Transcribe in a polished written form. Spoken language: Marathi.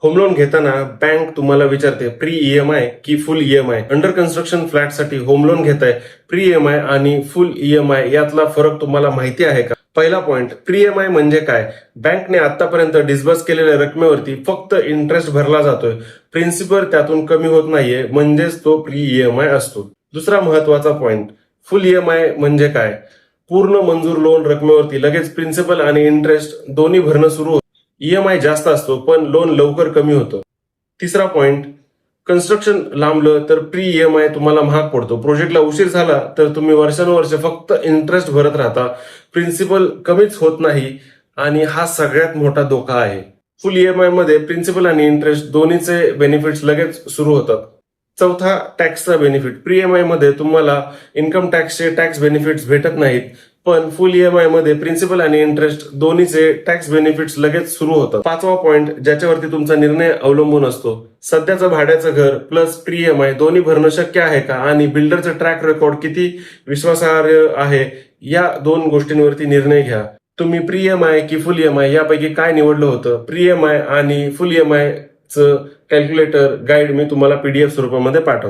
होम लोन घेताना बँक तुम्हाला विचारते प्री ईएमआय की फुल ईएमआय. अंडर कन्स्ट्रक्शन फ्लॅटसाठी होम लोन घेताय, प्री ईएमआय आणि फुल ईएमआय यातला फरक तुम्हाला माहिती आहे का? पहिला पॉइंट, प्री ईएमआय म्हणजे काय? बँकने आतापर्यंत डिस्बर्स केलेल्या रकमेवरती फक्त इंटरेस्ट भरला जातोय, प्रिन्सिपल त्यातून कमी होत नाहीये, म्हणजेच तो प्री ईएमआय असतो. दुसरा महत्वाचा पॉइंट, फुल ईएमआय म्हणजे काय? पूर्ण मंजूर लोन रकमेवरती लगेच प्रिन्सिपल आणि इंटरेस्ट दोन्ही भरणं सुरू होतं. ईएमआय जास्त असतो पण लोन लवकर कमी होतं. तिसरा पॉइंट, कन्स्ट्रक्शन लांबलं तर प्री ईएमआय तुम्हाला महाग पडतो. प्रोजेक्टला उशीर झाला तर तुम्ही वर्षानुवर्ष फक्त इंटरेस्ट भरत राहता, प्रिन्सिपल कमीच होत नाही आणि हा सगळ्यात मोठा धोका आहे. फुल ईएमआय मध्ये प्रिन्सिपल आणि इंटरेस्ट दोन्हीचे बेनिफिट्स लगेच सुरू होतात. चौथा, टॅक्सचा बेनिफिट. प्री ईएमआय मध्ये तुम्हाला इन्कम टॅक्सचे टॅक्स बेनिफिट्स भेटत नाहीत, पण फुल ईएमआय मध्ये प्रिन्सिपल आणि इंटरेस्ट दोन्हीचे टॅक्स बेनिफिट्स लगेच सुरू होतात. पाचवा पॉइंट, ज्याच्यावरती तुमचा निर्णय अवलंबून असतो, सध्याचं भाड्याचं घर प्लस प्री ईएमआय दोन्ही भरणं शक्य आहे का आणि बिल्डरचं ट्रॅक रेकॉर्ड किती विश्वासार्ह आहे, या दोन गोष्टींवरती निर्णय घ्या. तुम्ही प्री ईएमआय की फुल ईएमआय यापैकी काय निवडलं होतं? प्री ईएमआय आणि फुल ईएमआय चं कॅल्क्युलेटर गाईड मी तुम्हाला पीडीएफ स्वरूपामध्ये पाठवतो.